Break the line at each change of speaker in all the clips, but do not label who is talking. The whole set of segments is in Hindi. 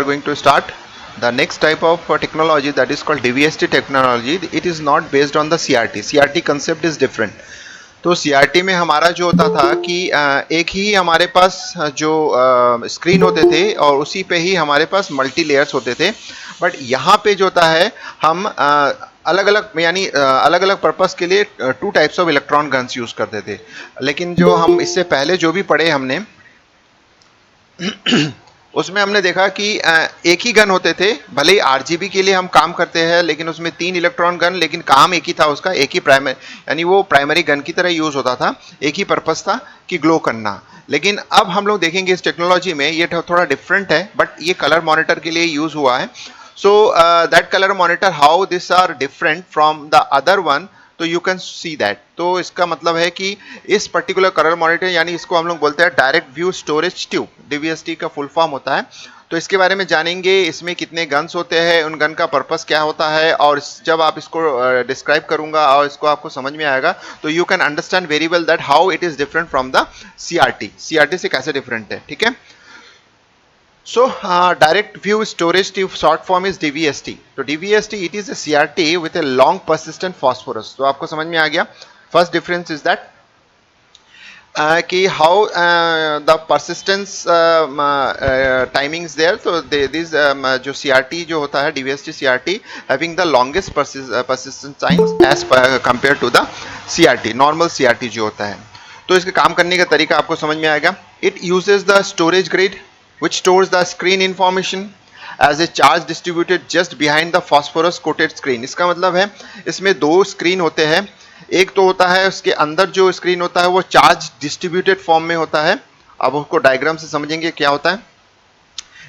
going to start the next type of technology, that is called DVST technology. It is not based on the CRT. CRT concept is different. तो CRT में हमारा जो होता था कि एक ही हमारे पास जो स्क्रीन होते थे और उसी पे ही हमारे पास मल्टी लेयर्स होते थे. बट यहाँ पे जो होता है हम अलग अलग यानी अलग अलग पर्पस के लिए 2 types of electron guns use करते थे. लेकिन जो हम इससे पहले जो भी पढ़े हमने उसमें हमने देखा कि एक ही गन होते थे. भले ही आरजीबी के लिए हम काम करते हैं लेकिन उसमें 3 इलेक्ट्रॉन गन, लेकिन काम एक ही था उसका, एक ही प्राइमरी यानी वो प्राइमरी गन की तरह यूज होता था. एक ही पर्पस था कि ग्लो करना. लेकिन अब हम लोग देखेंगे इस टेक्नोलॉजी में ये थोड़ा डिफरेंट है, बट ये कलर मॉनिटर के लिए यूज हुआ है. So that colour monitor, how this are different from the other one, तो यू कैन सी दैट. तो इसका मतलब है कि इस पर्टिकुलर कलर मॉनिटर यानी इसको हम लोग बोलते हैं डायरेक्ट व्यू स्टोरेज ट्यूब, डीवीएसटी का फुल फॉर्म होता है. तो इसके बारे में जानेंगे, इसमें कितने गन्स होते हैं, उन गन का पर्पस क्या होता है, और जब आप इसको डिस्क्राइब करूंगा और इसको आपको समझ में आएगा तो you can understand very well that how it is different from the CRT. CRT से कैसे डिफरेंट है, ठीक है. So direct view storage tube short form is DVST. तो DVST it is a CRT with a long persistent phosphorus. तो आपको समझ में आ गया. First difference is that कि how the persistence timing is there. तो this जो CRT जो होता है DVST CRT having the longest persistence times as compared to the CRT normal CRT जो होता है. तो इसके काम करने का तरीका आपको समझ में आएगा. It uses the storage grid which stores the screen information as a charge distributed just behind the phosphorus coated screen. इसका मतलब है इसमें 2 स्क्रीन होते हैं. एक तो होता है उसके अंदर जो स्क्रीन होता है वो चार्ज डिस्ट्रीब्यूटेड फॉर्म में होता है. अब उसको डायग्राम से समझेंगे क्या होता है.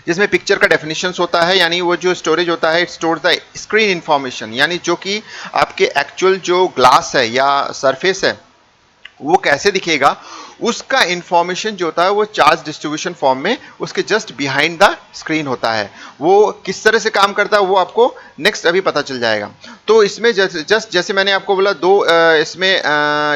जिसमें पिक्चर का डेफिनेशन होता है, यानी वो जो स्टोरेज होता है it store the screen information, यानी जो कि आपके एक्चुअल जो ग्लास है या सरफेस है वो कैसे दिखेगा उसका इंफॉर्मेशन जो होता है वो चार्ज डिस्ट्रीब्यूशन फॉर्म में उसके जस्ट बिहाइंड द स्क्रीन होता है. वो किस तरह से काम करता है वो आपको नेक्स्ट अभी पता चल जाएगा. तो इसमें जस्ट जैसे मैंने आपको बोला 2 इसमें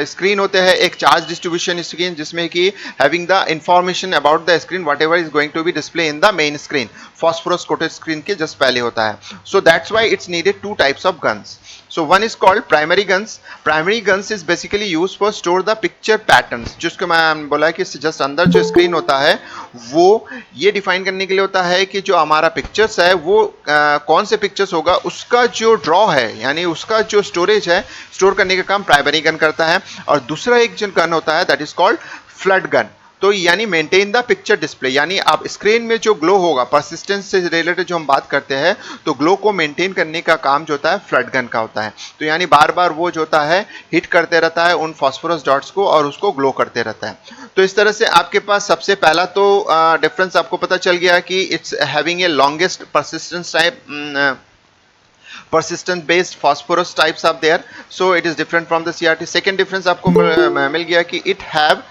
स्क्रीन होते हैं. एक चार्ज डिस्ट्रीब्यूशन स्क्रीन जिसमें कि having the information about the screen whatever is going to be display in the main screen, phosphorus coated screen के जस्ट पहले होता है. So that's why it's needed 2 types of guns. So one is called primary guns. Primary guns is basically used for store the picture patterns. जिसको मैं बोला कि जस्ट अंदर जो स्क्रीन होता है वो ये डिफाइन करने के लिए होता है कि जो हमारा पिक्चर्स है वो कौन से पिक्चर्स होगा उसका जो ड्रॉ है यानी उसका जो स्टोरेज है स्टोर करने का काम प्राइमरी गन करता है. और दूसरा एक जो गन होता है that is called flood gun. तो यानी मेंटेन द पिक्चर डिस्प्ले, यानी आप स्क्रीन में जो ग्लो होगा परसिस्टेंस से रिलेटेड जो हम बात करते हैं तो ग्लो को मेंटेन करने का काम जो होता है फ्लड गन का होता है. तो यानी बार बार वो जो होता है हिट करते रहता है उन फॉस्फोरस डॉट्स को और उसको ग्लो करते रहता है. तो इस तरह से आपके पास सबसे पहला तो डिफरेंस आपको पता चल गया कि it's having a longest persistence type, persistent based phosphorus types are there, so it is different from the CRT. second difference आपको मिल गया कि it have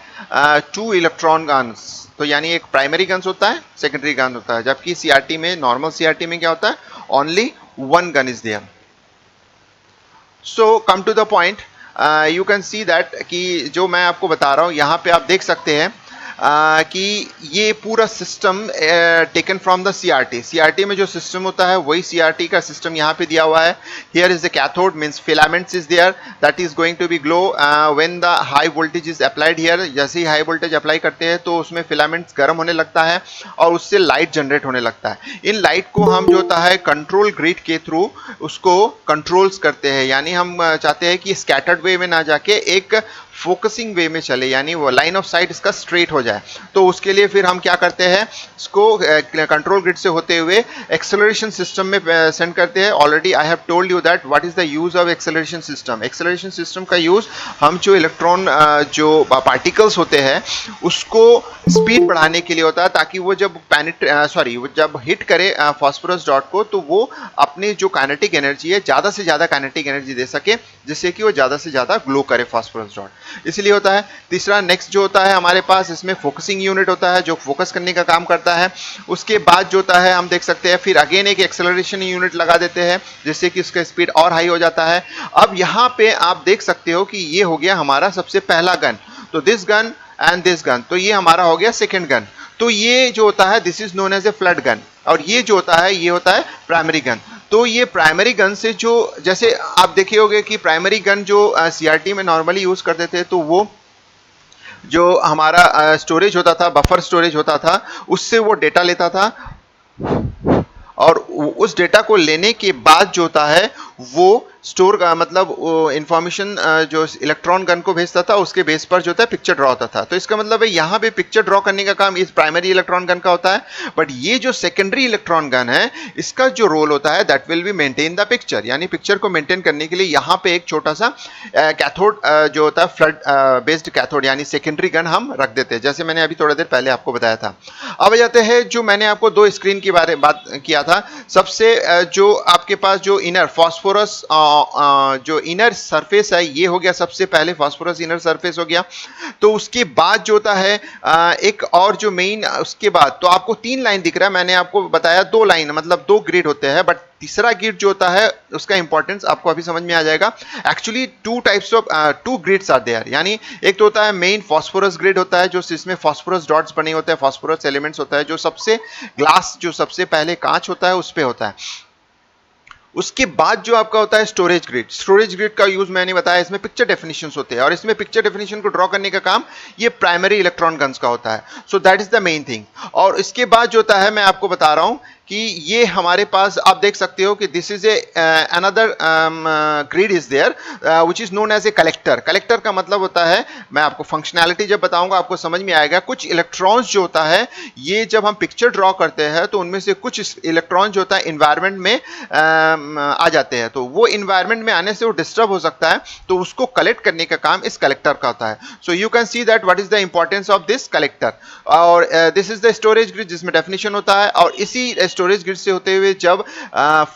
2 इलेक्ट्रॉन गन्स. तो यानी एक प्राइमरी गन्स होता है, सेकेंडरी गन होता है, जबकि सीआरटी में नॉर्मल सीआरटी में क्या होता है only 1 gun is there. So come to the point, you can see that कि जो मैं आपको बता रहा हूँ यहाँ पे आप देख सकते हैं कि ये पूरा system taken from the CRT. CRT में जो सिस्टम होता है वही सीआरटी का सिस्टम यहाँ पे दिया हुआ है. Here is the cathode means filaments is there that is going to be glow when the high voltage is applied here. जैसे ही हाई वोल्टेज अप्लाई करते हैं तो उसमें फिलामेंट्स गर्म होने लगता है और उससे लाइट जनरेट होने लगता है. इन लाइट को हम जो होता है कंट्रोल ग्रिड के थ्रू उसको कंट्रोल्स करते हैं, यानी हम चाहते हैं कि स्कैटर्ड वे में ना जाके एक फोकसिंग वे में चले, यानी वो लाइन ऑफ साइट इसका स्ट्रेट हो जाए. तो उसके लिए फिर हम क्या करते हैं इसको कंट्रोल ग्रिड से होते हुए एक्सेलरेशन सिस्टम में सेंड करते हैं. Already I have told you that what is the use of acceleration system. Acceleration system का यूज हम जो इलेक्ट्रॉन जो पार्टिकल्स होते हैं उसको स्पीड बढ़ाने के लिए होता है, ताकि वो जब वो जब हिट करे फॉस्फोरस डॉट को तो वो अपनी जो काइनेटिक एनर्जी है ज़्यादा से ज़्यादा काइनेटिक एनर्जी दे सके जिससे कि वो ज़्यादा से ज़्यादा ग्लो करे फॉस्फोरस डॉट. इसलिए होता है. तीसरा नेक्स्ट जो होता है हमारे पास इसमें फोकसिंग यूनिट होता है जो फोकस करने का काम करता है. उसके बाद जो होता है हम देख सकते हैं फिर अगेन एक एक्सेलरेशन यूनिट लगा देते हैं जिससे कि उसका स्पीड और हाई हो जाता है. अब यहाँ पे आप देख सकते हो कि ये हो गया हमारा सबसे पहला गन. तो this gun and this gun, तो ये हमारा हो गया सेकेंड गन. तो ये जो होता है this is known as a flood gun. और ये जो होता है ये होता है प्राइमरी गन। तो ये प्राइमरी गन से जो, जैसे आप देखे होंगे कि प्राइमरी गन जो सीआरटी में नॉर्मली यूज करते थे, तो वो जो हमारा स्टोरेज होता था, बफर स्टोरेज होता था, उससे वो डेटा लेता था और उस डेटा को लेने के बाद जो होता है वो स्टोर का मतलब इंफॉर्मेशन जो इलेक्ट्रॉन गन को भेजता था, उसके बेस पर जो था पिक्चर ड्रॉ होता था। तो इसका मतलब है यहाँ पे पिक्चर ड्रॉ करने का काम इस प्राइमरी इलेक्ट्रॉन गन का होता है, बट ये जो सेकेंडरी इलेक्ट्रॉन गन है इसका जो रोल होता है that will be maintain the picture, यानी पिक्चर को मेंटेन करने के लिए यहाँ पे एक छोटा सा कैथोड जो होता है फ्लड बेस्ड कैथोड यानी सेकेंडरी गन हम रख देते हैं, जैसे मैंने अभी थोड़ी देर पहले आपको बताया था। अब जाते हैं जो मैंने आपको दो स्क्रीन की बारे बात किया था, सबसे जो आपके पास जो इनर फॉस्फोरस जो इनर सरफेस है ये हो गया, सबसे पहले फॉस्फोरस इनर सरफेस हो गया। तो उसके बाद जो होता है एक और जो मेन, उसके बाद तो आपको 3 लाइन दिख रहा है, मैंने आपको बताया 2 लाइन मतलब 2 ग्रिड होते हैं, बट तीसरा ग्रिड जो होता है उसका इंपॉर्टेंस आपको अभी समझ में आ जाएगा। Actually 2 types of 2 grids are there, यानी एक तो होता है मेन फॉस्फोरस ग्रिड होता है जो जिसमें फॉस्फोरस डॉट्स बने होते हैं, फॉस्फोरस एलिमेंट्स होता है, जो सबसे ग्लास जो सबसे पहले कांच होता है उस पे होता है। उसके बाद जो आपका होता है स्टोरेज ग्रिड, स्टोरेज ग्रिड का यूज मैंने बताया, इसमें पिक्चर डेफिनेशंस होते हैं और इसमें पिक्चर डेफिनेशन को ड्रॉ करने का काम ये प्राइमरी इलेक्ट्रॉन गन्स का होता है। So that is the main thing. और इसके बाद जो होता है मैं आपको बता रहा हूं कि ये हमारे पास आप देख सकते हो कि this is a another grid is there which is known as a collector. Collector का मतलब होता है, मैं आपको फंक्शनैलिटी जब बताऊंगा आपको समझ में आएगा, कुछ इलेक्ट्रॉन्स जो होता है ये जब हम पिक्चर ड्रॉ करते हैं तो उनमें से कुछ इलेक्ट्रॉन जो होता है इन्वायरमेंट में आ जाते हैं, तो वो इन्वायरमेंट में आने से वो डिस्टर्ब हो सकता है, तो उसको कलेक्ट करने का काम इस कलेक्टर का होता है। So you can see that what is the importance of this collector. और this is the storage grid जिसमें डेफिनेशन होता है, और इसी स्टोरेज ग्रिड से होते हुए जब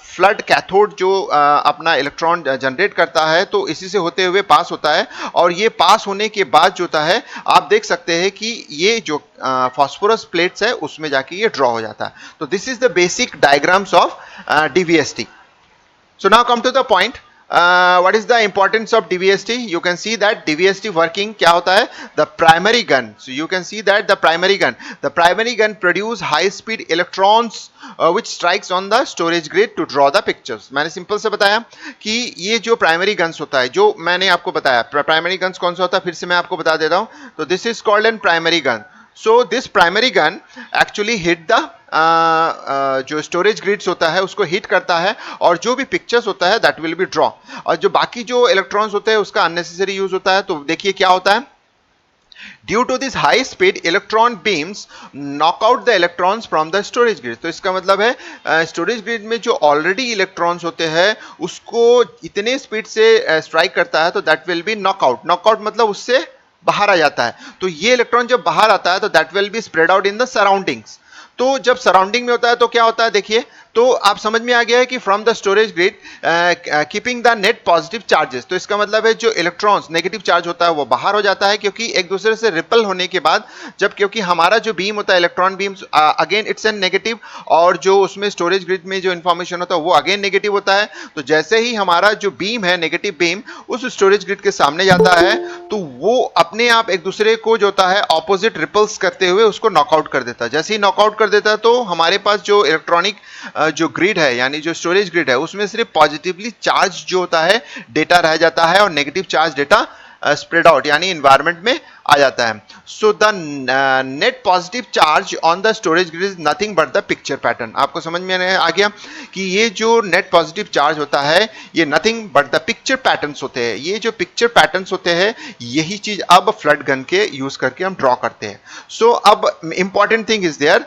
फ्लड कैथोड जो अपना इलेक्ट्रॉन जनरेट करता है तो इसी से होते हुए पास होता है, और ये पास होने के बाद जो होता है आप देख सकते हैं कि ये जो फॉस्फोरस प्लेट्स है उसमें जाके ये ड्रॉ हो जाता है। तो this is the basic diagrams of DVST. So now come to the point. What is the importance of DVST? You can see that DVST working क्या होता है? The primary gun. So you can see that the primary gun produce high speed electrons which strikes on the storage grid to draw the pictures. मैंने सिंपल से बताया कि ये जो प्राइमरी गन्स होता है, जो मैंने आपको बताया प्राइमरी गन्स कौन सा होता है, फिर से मैं आपको बता देता हूँ। तो this is called an primary gun. So this primary gun actually hit the जो स्टोरेज ग्रिड्स होता है उसको हिट करता है, और जो भी पिक्चर्स होता है दैट विल बी ड्रॉ, और जो बाकी जो इलेक्ट्रॉन्स होते हैं उसका अननेसेसरी यूज होता है। तो देखिए क्या होता है, due to this high speed electron beams knock out the electrons from the storage grid. तो इसका मतलब है स्टोरेज ग्रिड में जो ऑलरेडी इलेक्ट्रॉन्स होते हैं उसको इतने स्पीड से स्ट्राइक करता है, तो that will be knockout. Knockout मतलब उससे बाहर आ जाता है। तो ये इलेक्ट्रॉन जब बाहर आता है तो that will be spread out in the surroundings. तो जब सराउंडिंग में होता है तो क्या होता है, देखिए तो आप समझ में आ गया है कि from the storage grid keeping the net positive charges. तो इसका मतलब है जो इलेक्ट्रॉन्स नेगेटिव चार्ज होता है वो बाहर हो जाता है, क्योंकि एक दूसरे से रिपल होने के बाद जब, क्योंकि हमारा जो बीम होता है electron beams again it's an negative, और जो उसमें स्टोरेज ग्रिड में जो इंफॉर्मेशन होता है वो अगेन नेगेटिव होता है। तो जैसे ही हमारा जो बीम है नेगेटिव बीम उस स्टोरेज ग्रिड के सामने जाता है तो वो अपने आप एक दूसरे को जो होता है ऑपोजिट रिपल्स करते हुए उसको नॉकआउट कर देता है। जैसे ही नॉकआउट कर देता है तो हमारे पास जो इलेक्ट्रॉनिक जो ग्रिड है यानी जो स्टोरेज ग्रिड है उसमें सिर्फ पॉजिटिवली चार्ज जो होता है डेटा रह जाता है, और negative charge data spread out यानी एनवायरनमेंट में आ जाता है। So the net positive charge on the storage grid is nothing but the picture pattern. आपको समझ में आ गया कि ये जो नेट पॉजिटिव चार्ज होता है ये nothing but the picture patterns होते हैं। ये जो पिक्चर पैटर्न्स होते हैं यही चीज अब फ्लड गन के यूज करके हम ड्रॉ करते हैं। सो अब important thing is there,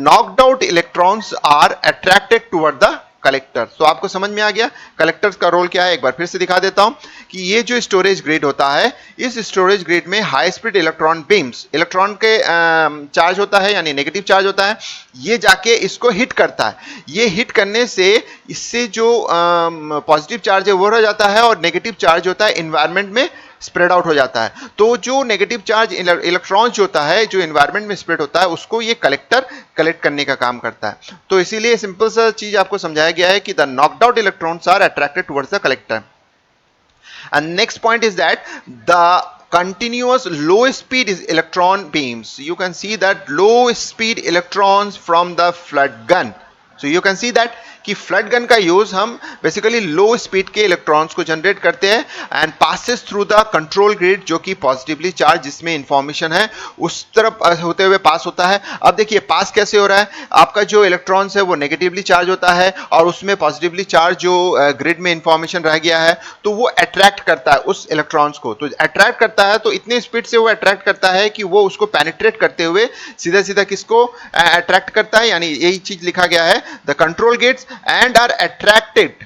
knocked out electrons are attracted toward the collector. तो आपको समझ में आ गया कलेक्टर्स का रोल क्या है, एक बार फिर से दिखा देता हूं कि ये जो स्टोरेज ग्रिड होता है इस स्टोरेज ग्रिड में high speed electron beams, electron के चार्ज होता है यानी नेगेटिव चार्ज होता है, ये जाके इसको हिट करता है। ये हिट करने से इससे जो पॉजिटिव चार्ज है वो रह जाता है और नेगेटिव चार्ज होता है एनवायरनमेंट में स्प्रेड आउट हो जाता है। तो जो नेगेटिव चार्ज इलेक्ट्रॉन्स जो होता है जो एनवायरनमेंट में स्प्रेड होता है उसको ये कलेक्टर कलेक्ट करने का काम करता है। तो इसीलिए सिंपल सा चीज आपको समझाया गया है कि the knocked out electrons are attracted towards the collector. And next point is that the continuous low speed electron beams. You can see that low speed electrons from the flood gun. So you can see that कि फ्लड गन का यूज हम बेसिकली लो स्पीड के इलेक्ट्रॉन्स को जनरेट करते हैं and passes through the control grid, जो कि पॉजिटिवली चार्ज जिसमें इंफॉर्मेशन है उस तरफ होते हुए पास होता है. अब देखिए पास कैसे हो रहा है, आपका जो इलेक्ट्रॉन्स है वो नेगेटिवली चार्ज होता है और उसमें पॉजिटिवली चार्ज जो ग्रिड में इंफॉर्मेशन रह गया है तो वो अट्रैक्ट करता है उस इलेक्ट्रॉन्स को. तो अट्रैक्ट करता है तो इतने स्पीड से वो अट्रैक्ट करता है कि वो उसको पेनिट्रेट करते हुए सीधा सीधा किसको अट्रैक्ट करता है, यानी यही चीज लिखा गया है, the control gates and are attracted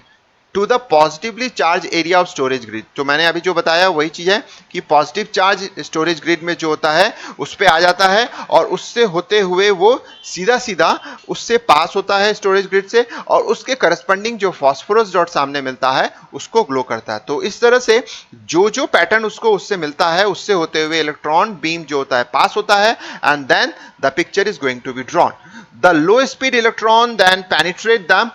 to the positively charged area of storage grid. तो मैंने अभी जो बताया वही चीज है कि पॉजिटिव चार्ज स्टोरेज ग्रिड में जो होता है उस पे आ जाता है और उससे होते हुए वो सीधा सीधा उससे पास होता है स्टोरेज ग्रिड से और उसके करस्पॉन्डिंग जो फास्फोरस डॉट सामने मिलता है उसको ग्लो करता है. तो इस तरह से जो जो पैटर्न उसको उससे मिलता है उससे होते हुए इलेक्ट्रॉन बीम जो होता है पास होता है and then the picture is going to be drawn. The low speed electron then penetrate the,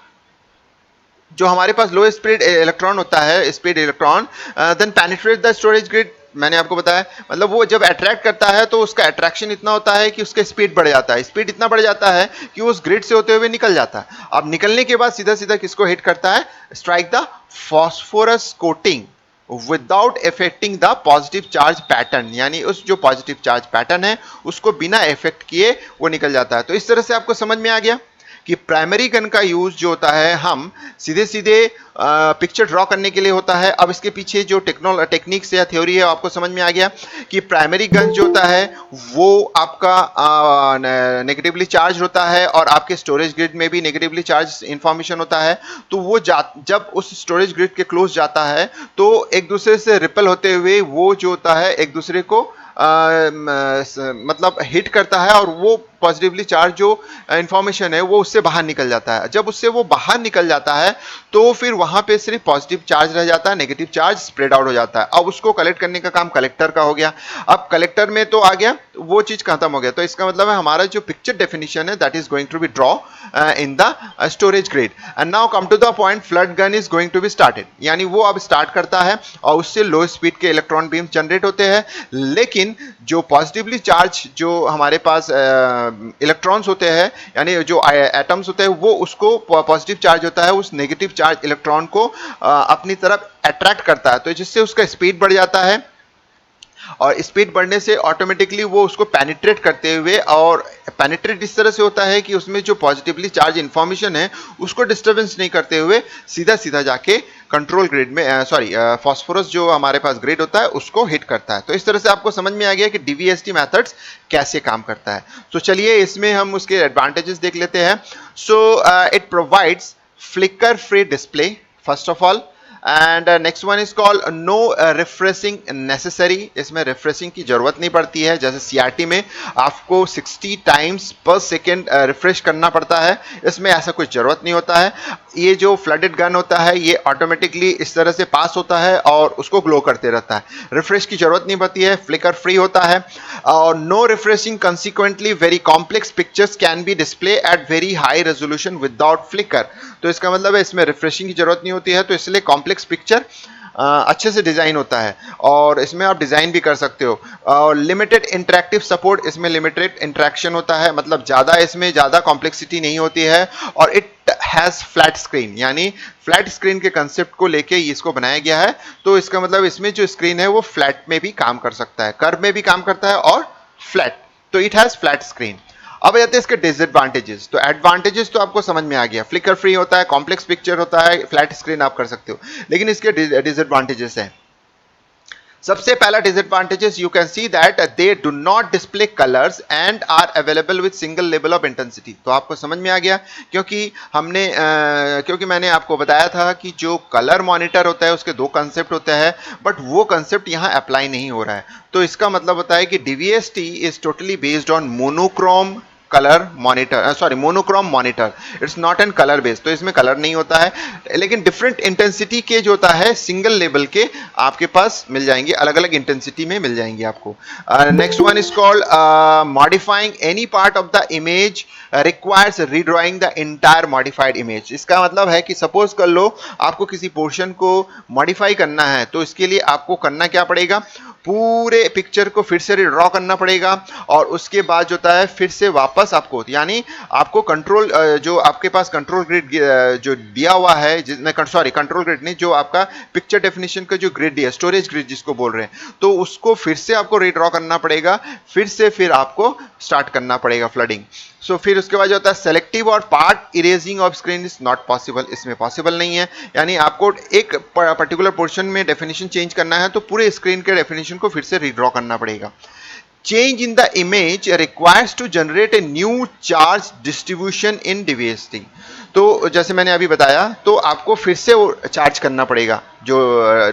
जो हमारे पास लो स्पीड इलेक्ट्रॉन होता है, speed electron then penetrate the storage grid. मैंने आपको बताया मतलब वो जब अट्रैक्ट करता है तो उसका अट्रैक्शन इतना होता है कि उसका स्पीड बढ़ जाता है, स्पीड इतना बढ़ जाता है कि वो उस ग्रिड से होते हुए निकल जाता है. अब निकलने के बाद सीधा सीधा किसको हिट करता है, strike the phosphorus coating without affecting the positive charge pattern, यानी उस जो पॉजिटिव चार्ज पैटर्न है उसको बिना इफेक्ट किए वो निकल जाता है. तो इस तरह से आपको समझ में आ गया कि प्राइमरी गन का यूज जो होता है हम सीधे सीधे पिक्चर ड्रॉ करने के लिए होता है. अब इसके पीछे जो टेक्निक्स या थ्योरी है आपको समझ में आ गया कि प्राइमरी गन जो होता है वो आपका नेगेटिवली चार्ज होता है और आपके स्टोरेज ग्रिड में भी नेगेटिवली चार्ज इंफॉर्मेशन होता है. तो वो जब उस स्टोरेज ग्रिड के क्लोज जाता है तो एक दूसरे से रिपल होते हुए वो जो होता है एक दूसरे को मतलब हिट करता है और वो पॉजिटिवली चार्ज जो इंफॉर्मेशन है वो उससे बाहर निकल जाता है. जब उससे वो बाहर निकल जाता है तो फिर वहां पे सिर्फ पॉजिटिव चार्ज रह जाता है, नेगेटिव चार्ज स्प्रेड आउट हो जाता है. अब उसको कलेक्ट करने का काम कलेक्टर का हो गया. अब कलेक्टर में तो आ गया, वो चीज खत्म हो गया. तो इसका मतलब है हमारा जो पिक्चर डेफिनेशन है that is going to be draw in the storage grid. And now come to the point, flood gun is going to be started, यानी वो अब स्टार्ट करता है और उससे लो स्पीड के इलेक्ट्रॉन बीम जनरेट होते हैं. लेकिन जो पॉजिटिवली चार्ज जो हमारे पास इलेक्ट्रॉन्स होते हैं यानी जो एटम्स होते हैं वो उसको पॉजिटिव चार्ज होता है उस नेगेटिव चार्ज इलेक्ट्रॉन को अपनी तरफ अट्रैक्ट करता है. तो जिससे उसका स्पीड बढ़ जाता है और स्पीड बढ़ने से ऑटोमेटिकली वो उसको पेनिट्रेट करते हुए, और पेनिट्रेट इस तरह से होता है कि उसमें जो पॉजिटिवली चार्ज इंफॉर्मेशन है उसको डिस्टर्बेंस नहीं करते हुए सीधा सीधा जाके कंट्रोल ग्रिड में फास्फोरस जो हमारे पास ग्रिड होता है उसको हिट करता है. तो इस तरह से आपको समझ में आ गया कि डीवीएसटी मेथड्स कैसे काम करता है. तो चलिए इसमें हम उसके एडवांटेजेस देख लेते हैं. So it provides flicker free display first of all, and next one is called no refreshing necessary. इसमें रिफ्रेशिंग की जरूरत नहीं पड़ती है, जैसे सीआरटी में आपको 60 टाइम्स पर सेकेंड रिफ्रेश करना पड़ता है, इसमें ऐसा कुछ जरूरत नहीं होता है. ये जो फ्लडेड गन होता है ये ऑटोमेटिकली इस तरह से पास होता है और उसको ग्लो करते रहता है, रिफ्रेश की जरूरत नहीं पड़ती है, फ्लिकर फ्री होता है. और no refreshing, consequently very complex pictures can be display at very high resolution without flicker. तो इसका मतलब है इसमें रिफ्रेशिंग की जरूरत नहीं होती है, तो इसलिए कॉम्प्लेक्स पिक्चर अच्छे से डिजाइन होता है और इसमें आप डिजाइन भी कर सकते हो. और लिमिटेड इंटरेक्टिव सपोर्ट, इसमें लिमिटेड इंटरेक्शन होता है, मतलब ज्यादा इसमें ज्यादा कॉम्प्लेक्सिटी नहीं होती है. और इट हैज फ्लैट स्क्रीन, यानी फ्लैट स्क्रीन के कंसेप्ट को लेके इसको बनाया गया है. तो इसका मतलब इसमें जो स्क्रीन है वो फ्लैट में भी काम कर सकता है, कर्व में भी काम करता है और फ्लैट. तो इट हैज फ्लैट स्क्रीन. अब जाते हैं इसके डिसएडवांटेजेस. तो एडवांटेजेस तो आपको समझ में आ गया, फ्लिकर फ्री होता है, कॉम्प्लेक्स पिक्चर होता है, फ्लैट स्क्रीन आप कर सकते हो. लेकिन इसके डिसएडवांटेजेस हैं. सबसे पहला disadvantages, you can see that they do not display colours and are available with single level of intensity. तो आपको समझ में आ गया क्योंकि मैंने आपको बताया था कि जो कलर मॉनिटर होता है उसके दो कंसेप्ट होते हैं, बट वो कंसेप्ट यहाँ अप्लाई नहीं हो रहा है. तो इसका मतलब होता है कि DVST is totally based on monochrome colour monitor, monochrome monitor, it's not an colour based. तो इसमें कलर नहीं होता है, लेकिन डिफरेंट इंटेंसिटी के जो होता है सिंगल लेवल के आपके पास मिल जाएंगे, अलग अलग इंटेंसिटी में मिल जाएंगे आपको. Next one is called modifying any part of the image requires redrawing the entire modified image. इसका मतलब है कि सपोज कर लो आपको किसी पोर्शन को मॉडिफाई करना है, तो इसके लिए आपको करना क्या पड़ेगा, पूरे पिक्चर को फिर से ड्रॉ करना पड़ेगा और उसके बाद जो होता है फिर से वापस आपको, यानी आपको कंट्रोल जो आपके पास कंट्रोल ग्रिड जो दिया हुआ है, जिसमें सॉरी कंट्रोल ग्रिड नहीं, जो आपका पिक्चर डेफिनेशन का जो ग्रिड दिया, स्टोरेज ग्रिड जिसको बोल रहे हैं, तो उसको फिर से आपको रीड्रॉ करना पड़ेगा, फिर आपको स्टार्ट करना पड़ेगा फ्लडिंग। सो फिर उसके बाद जो होता है सेलेक्टिव और part erasing of screen is not possible, इसमें पॉसिबल नहीं है, यानी आपको एक पर्टिकुलर पोर्शन में डेफिनेशन चेंज करना है तो पूरे स्क्रीन के डेफिनेशन को फिर से रीड्रॉ करना पड़ेगा। Change in the image requires to generate a new charge distribution in DVST। तो जैसे मैंने अभी बताया, तो आपको फिर से चार्ज करना पड़ेगा जो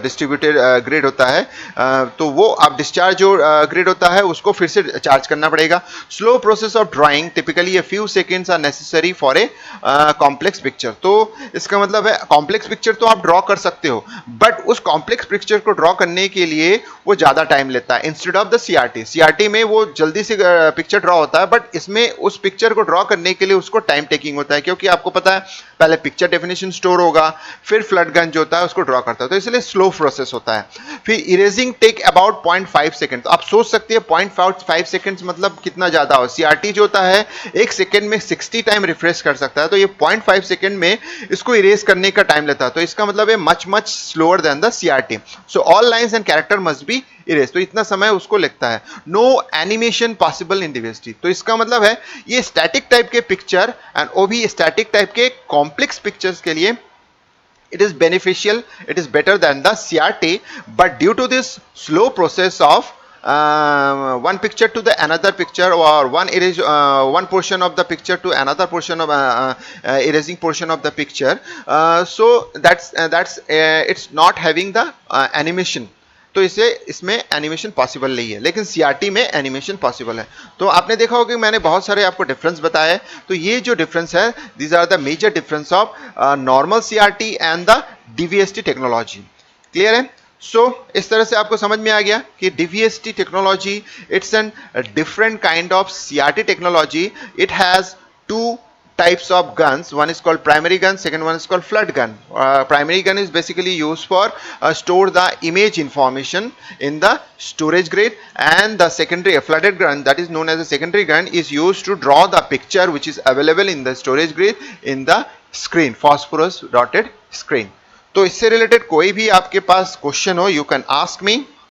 डिस्ट्रीब्यूटेड ग्रिड होता है, तो वो आप डिस्चार्ज जो ग्रिड होता है उसको फिर से चार्ज करना पड़ेगा। Slow process of drawing, typically a few seconds are necessary for a complex picture. तो इसका मतलब है कॉम्प्लेक्स पिक्चर तो आप ड्रॉ कर सकते हो, बट उस कॉम्प्लेक्स पिक्चर को ड्रॉ करने के लिए वो ज़्यादा टाइम लेता है इंस्टेड ऑफ द सीआरटी में वो जल्दी से पिक्चर ड्रॉ होता है, बट इसमें उस पिक्चर को ड्रॉ करने के लिए उसको टाइम टेकिंग होता है, क्योंकि आपको पता है पहले पिक्चर डेफिनेशन स्टोर होगा, फिर फ्लड गन जो होता है उसको ड्रॉ करता है, तो इसलिए स्लो प्रोसेस होता है। फिर इरेजिंग टेक अबाउट 0.5 सेकंड। तो आप सोच सकते हैं 0.5 सेकंड्स मतलब कितना ज्यादा हो। सीआरटी जो होता है 1 सेकंड में 60 टाइम रिफ्रेश कर सकता है, तो ये 0.5 सेकंड में इसको इरेज करने का टाइम लेता है, तो इसका मतलब है much slower than the CRT. So all lines and character must be erase, तो इतना समय उसको लगता है। No animation possible in DVST, तो इसका मतलब है ये स्टैटिक टाइप के पिक्चर एंड वो भी स्टैटिक टाइप के कॉम्प्लेक्स पिक्चर्स के लिए it is beneficial, it is better than the CRT, but due to this slow process of one picture to the another picture, or one portion of the picture to another portion of erasing portion of the picture, so that's it's not having the animation, तो इसे इसमें एनिमेशन पॉसिबल नहीं है, लेकिन सीआरटी में एनिमेशन पॉसिबल है। तो आपने देखा होगा कि मैंने बहुत सारे आपको डिफरेंस बताए, तो ये जो डिफरेंस है, these are the major difference of normal CRT and the DVST technology. Clear है? सो इस तरह से आपको समझ में आ गया कि DVST technology it's an different kind of CRT technology. It has two types of guns. One is called primary gun, second one is called flood gun. Primary gun is basically used for store the image information in the storage grid, and the secondary flooded gun, that is known as a secondary gun, is used to draw the picture which is available in the storage grid in the screen, phosphorus dotted screen. तो इससे रिलेटेड कोई भी आपके पास क्वेश्चन हो, you can ask me.